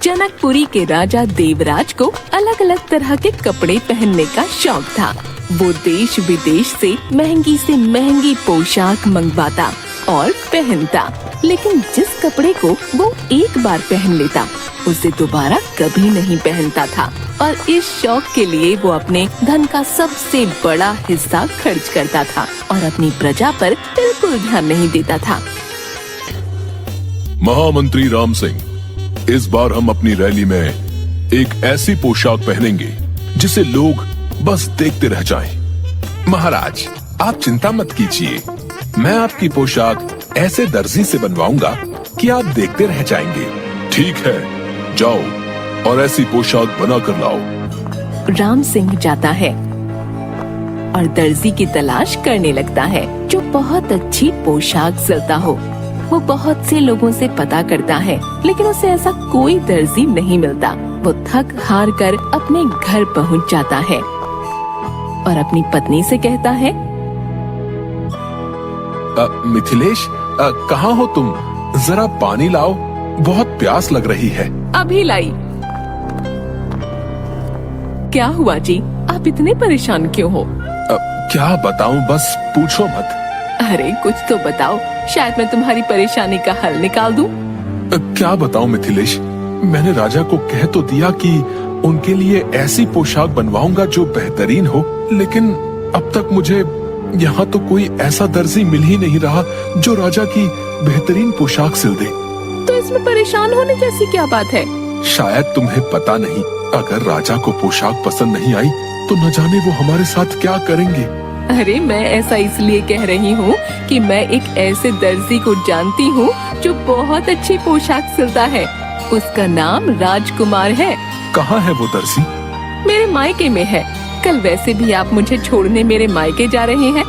जनकपुरी के राजा देवराज को अलग अलग तरह के कपड़े पहनने का शौक था। वो देश विदेश से महंगी पोशाक मंगवाता और पहनता, लेकिन जिस कपड़े को वो एक बार पहन लेता उसे दोबारा कभी नहीं पहनता था। और इस शौक के लिए वो अपने धन का सबसे बड़ा हिस्सा खर्च करता था और अपनी प्रजा पर बिल्कुल ध्यान नहीं देता था। महामंत्री राम सिंह, इस बार हम अपनी रैली में एक ऐसी पोशाक पहनेंगे जिसे लोग बस देखते रह जाएं। महाराज, आप चिंता मत कीजिए, मैं आपकी पोशाक ऐसे दर्जी से बनवाऊंगा कि आप देखते रह जाएंगे। ठीक है, जाओ और ऐसी पोशाक बना कर लाओ। राम सिंह जाता है और दर्जी की तलाश करने लगता है जो बहुत अच्छी पोशाक सिलता हो। वो बहुत से लोगों से पता करता है, लेकिन उसे ऐसा कोई दर्जी नहीं मिलता। वो थक हार कर अपने घर पहुंच जाता है और अपनी पत्नी से कहता है, मिथिलेश, कहाँ हो तुम? जरा पानी लाओ, बहुत प्यास लग रही है। अभी लाई। क्या हुआ जी, आप इतने परेशान क्यों हो? क्या बताऊं, बस पूछो मत। अरे कुछ तो बताओ, शायद मैं तुम्हारी परेशानी का हल निकाल दूं। क्या बताऊं मिथिलेश, मैंने राजा को कह तो दिया कि उनके लिए ऐसी पोशाक बनवाऊंगा जो बेहतरीन हो, लेकिन अब तक मुझे यहाँ तो कोई ऐसा दर्जी मिल ही नहीं रहा जो राजा की बेहतरीन पोशाक सिल दे। तो इसमें परेशान होने जैसी क्या बात है? शायद तुम्हें पता नहीं, अगर राजा को पोशाक पसंद नहीं आई तो न जाने वो हमारे साथ क्या करेंगे। अरे मैं ऐसा इसलिए कह रही हूँ कि मैं एक ऐसे दर्जी को जानती हूँ जो बहुत अच्छी पोशाक सिलता है। उसका नाम राजकुमार है। कहाँ है वो दर्जी? मेरे मायके में है। कल वैसे भी आप मुझे छोड़ने मेरे मायके जा रहे हैं,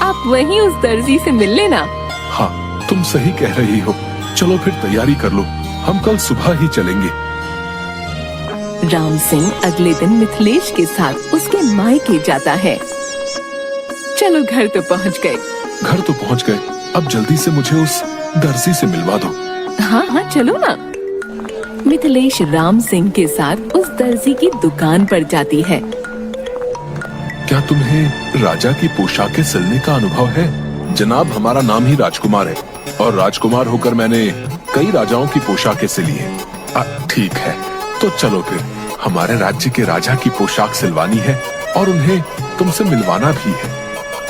आप वहीं उस दर्जी से मिल लेना। हाँ, तुम सही कह रही हो। चलो फिर तैयारी कर लो, हम कल सुबह ही चलेंगे। राम सिंह अगले दिन मिथिलेश के साथ उसके मायके जाता है। चलो घर तो पहुंच गए। घर तो पहुंच गए, अब जल्दी से मुझे उस दर्जी से मिलवा दो। हाँ चलो ना। मिथिलेश राम सिंह के साथ उस दर्जी की दुकान पर जाती है। क्या तुम्हें राजा की पोशाकें सिलने का अनुभव है? जनाब, हमारा नाम ही राजकुमार है और राजकुमार होकर मैंने कई राजाओं की पोशाकें सिली हैं। ठीक है, तो चलो फिर, हमारे राज्य के राजा की पोशाक सिलवानी है और उन्हें तुमसे मिलवाना भी है।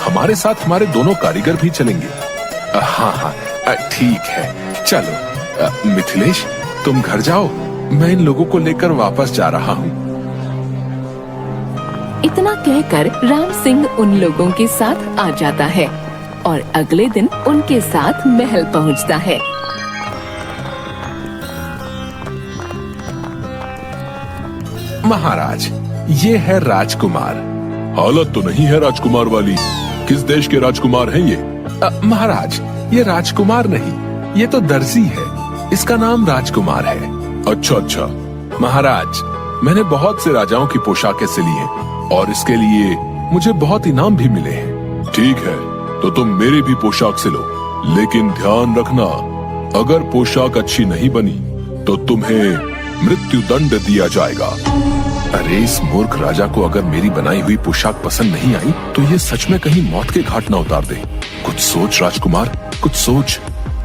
हमारे साथ हमारे दोनों कारीगर भी चलेंगे। हाँ, ठीक है, चलो। मिथिलेश, तुम घर जाओ, मैं इन लोगों को लेकर वापस जा रहा हूँ। इतना कहकर राम सिंह उन लोगों के साथ आ जाता है और अगले दिन उनके साथ महल पहुँचता है। महाराज, ये है राजकुमार। हालत तो नहीं है राजकुमार वाली। किस देश के राजकुमार हैं ये? महाराज, ये राजकुमार नहीं, ये तो दर्जी है। इसका नाम राजकुमार है। अच्छा। महाराज, मैंने बहुत से राजाओं की पोशाकें सिली हैं और इसके लिए मुझे बहुत इनाम भी मिले हैं। ठीक है, तो तुम मेरी भी पोशाक सिलो, लेकिन ध्यान रखना, अगर पोशाक अच्छी नहीं बनी तो तुम्हें मृत्यु दंड दिया जाएगा। अरे इस मूर्ख राजा को अगर मेरी बनाई हुई पोशाक पसंद नहीं आई तो ये सच में कहीं मौत के घाट न उतार दे। कुछ सोच राजकुमार, कुछ सोच।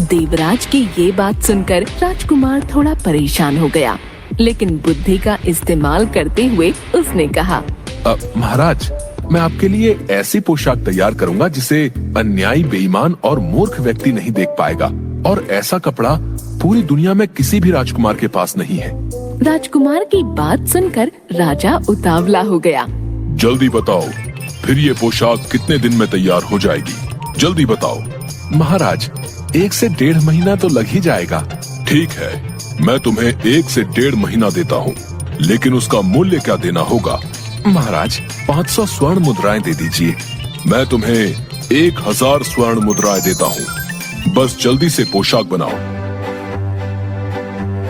देवराज की ये बात सुनकर राजकुमार थोड़ा परेशान हो गया, लेकिन बुद्धि का इस्तेमाल करते हुए उसने कहा, महाराज, मैं आपके लिए ऐसी पोशाक तैयार करूंगा जिसे अन्यायी, बेईमान और मूर्ख व्यक्ति नहीं देख पाएगा, और ऐसा कपड़ा पूरी दुनिया में किसी भी राजकुमार के पास नहीं है। राजकुमार की बात सुनकर राजा उतावला हो गया। जल्दी बताओ, फिर ये पोशाक कितने दिन में तैयार हो जाएगी? जल्दी बताओ। महाराज, 1 से 1.5 महीना तो लग ही जाएगा। ठीक है, मैं तुम्हें 1 से 1.5 महीना देता हूँ, लेकिन उसका मूल्य क्या देना होगा? महाराज, 500 स्वर्ण मुद्राएं दे दीजिए। मैं तुम्हें 1000 स्वर्ण मुद्राएं देता हूँ। बस जल्दी से पोशाक बनाओ।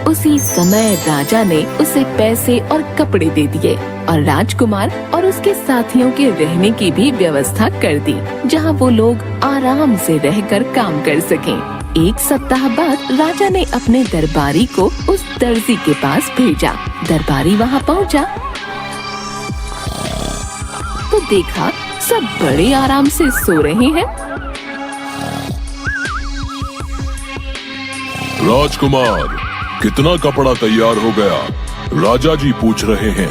उसी समय राजा ने उसे पैसे और कपड़े दे दिए और राजकुमार और उसके साथियों के रहने की भी व्यवस्था कर दी, जहां वो लोग आराम से रहकर काम कर सकें। 1 सप्ताह बाद राजा ने अपने दरबारी को उस दर्जी के पास भेजा। दरबारी वहाँ पहुँचा तो देखा सब बड़े आराम से सो रहे हैं। राजकुमार, कितना कपड़ा तैयार हो गया? राजा जी पूछ रहे हैं।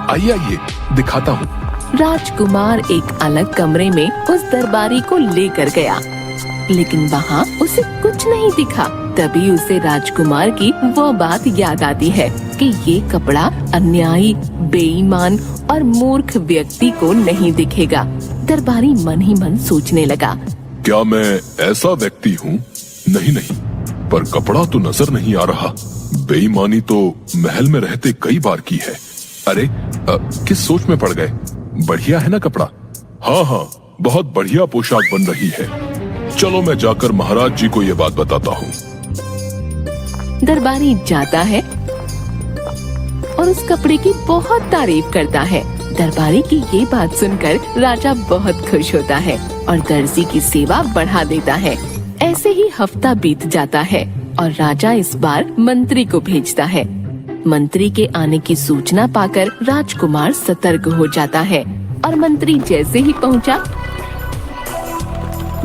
आइए आइए, दिखाता हूँ। राजकुमार एक अलग कमरे में उस दरबारी को लेकर गया, लेकिन वहाँ उसे कुछ नहीं दिखा। तभी उसे राजकुमार की वो बात याद आती है कि ये कपड़ा अन्यायी, बेईमान और मूर्ख व्यक्ति को नहीं दिखेगा। दरबारी मन ही मन सोचने लगा, क्या मैं ऐसा व्यक्ति हूँ? नहीं, पर कपड़ा तो नजर नहीं आ रहा। बेईमानी तो महल में रहते कई बार की है। अरे किस सोच में पड़ गए? बढ़िया है ना कपड़ा? हाँ, बहुत बढ़िया पोशाक बन रही है। चलो मैं जाकर महाराज जी को ये बात बताता हूँ। दरबारी जाता है और उस कपड़े की बहुत तारीफ करता है। दरबारी की ये बात सुनकर राजा बहुत खुश होता है और दर्जी की सेवा बढ़ा देता है। ऐसे ही हफ्ता बीत जाता है और राजा इस बार मंत्री को भेजता है। मंत्री के आने की सूचना पाकर राजकुमार सतर्क हो जाता है और मंत्री जैसे ही पहुंचा,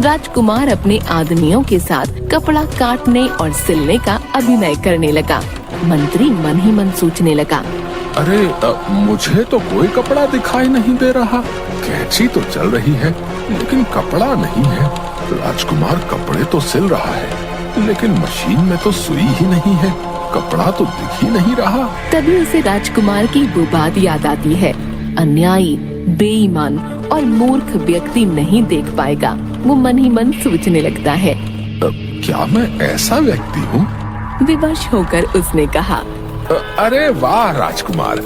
राजकुमार अपने आदमियों के साथ कपड़ा काटने और सिलने का अभिनय करने लगा। मंत्री मन ही मन सोचने लगा, अरे मुझे तो कोई कपड़ा दिखाई नहीं दे रहा। कैंची तो चल रही है लेकिन कपड़ा नहीं है। राजकुमार कपड़े तो सिल रहा है लेकिन मशीन में तो सुई ही नहीं है। कपड़ा तो दिख ही नहीं रहा। तभी उसे राजकुमार की वो बात याद आती है, अन्यायी, बेईमान और मूर्ख व्यक्ति नहीं देख पाएगा। वो मन ही मन सोचने लगता है, क्या मैं ऐसा व्यक्ति हूँ? विवश होकर उसने कहा, अरे वाह राजकुमार,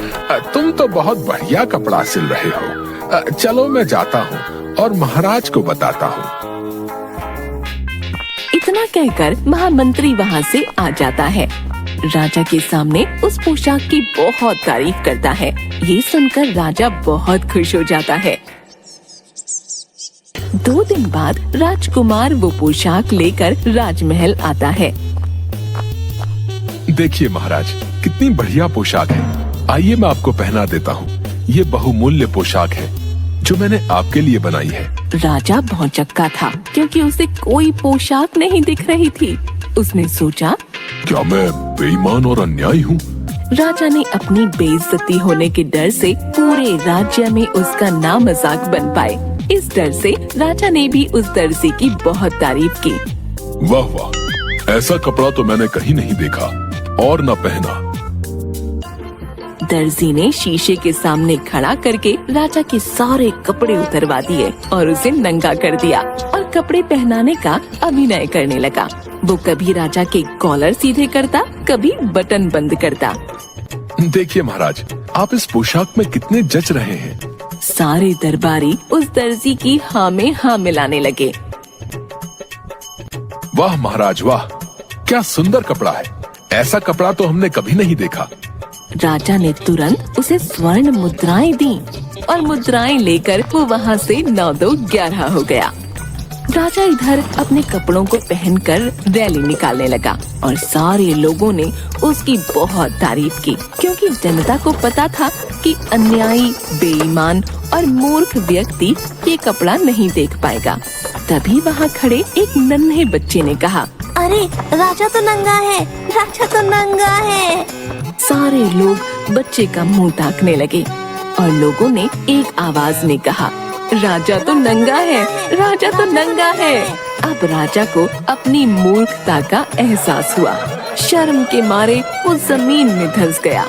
तुम तो बहुत बढ़िया कपड़ा सिल रहे हो। चलो मैं जाता हूँ और महाराज को बताता हूँ। इतना कहकर महामंत्री वहाँ से आ जाता है। राजा के सामने उस पोशाक की बहुत तारीफ करता है। ये सुनकर राजा बहुत खुश हो जाता है। 2 दिन बाद राजकुमार वो पोशाक लेकर राजमहल आता है। देखिए महाराज, कितनी बढ़िया पोशाक है। आइए मैं आपको पहना देता हूँ। ये बहुमूल्य पोशाक है जो मैंने आपके लिए बनाई है। राजा भौचक्का था क्योंकि उसे कोई पोशाक नहीं दिख रही थी। उसने सोचा, क्या मैं बेईमान और अन्यायी हूँ? राजा ने अपनी बेइज्जती होने के डर से पूरे राज्य में उसका नाम मजाक बन पाए। इस डर से राजा ने भी उस दर्जी की बहुत तारीफ की। वाह वाह, ऐसा कपड़ा तो मैंने कहीं नहीं देखा और न पहना। दर्जी ने शीशे के सामने खड़ा करके राजा के सारे कपड़े उतरवा दिए और उसे नंगा कर दिया और कपड़े पहनाने का अभिनय करने लगा। वो कभी राजा के कॉलर सीधे करता, कभी बटन बंद करता। देखिए महाराज, आप इस पोशाक में कितने जच रहे हैं। सारे दरबारी उस दर्जी की हाँ में हाँ मिलाने लगे। वाह महाराज वाह, क्या सुंदर कपड़ा है। ऐसा कपड़ा तो हमने कभी नहीं देखा। राजा ने तुरंत उसे स्वर्ण मुद्राएं दी और मुद्राएं लेकर वो वहाँ से 9-2-11 हो गया। राजा इधर अपने कपड़ों को पहनकर रैली निकालने लगा और सारे लोगों ने उसकी बहुत तारीफ की, क्योंकि जनता को पता था कि अन्यायी, बेईमान और मूर्ख व्यक्ति ये कपड़ा नहीं देख पाएगा। तभी वहाँ खड़े एक नन्हे बच्चे ने कहा, अरे राजा तो नंगा है, राजा तो नंगा है। सारे लोग बच्चे का मुंह ताकने लगे और लोगों ने एक आवाज में कहा, राजा तो नंगा है, राजा तो नंगा है। अब राजा को अपनी मूर्खता का एहसास हुआ। शर्म के मारे वो जमीन में धंस गया।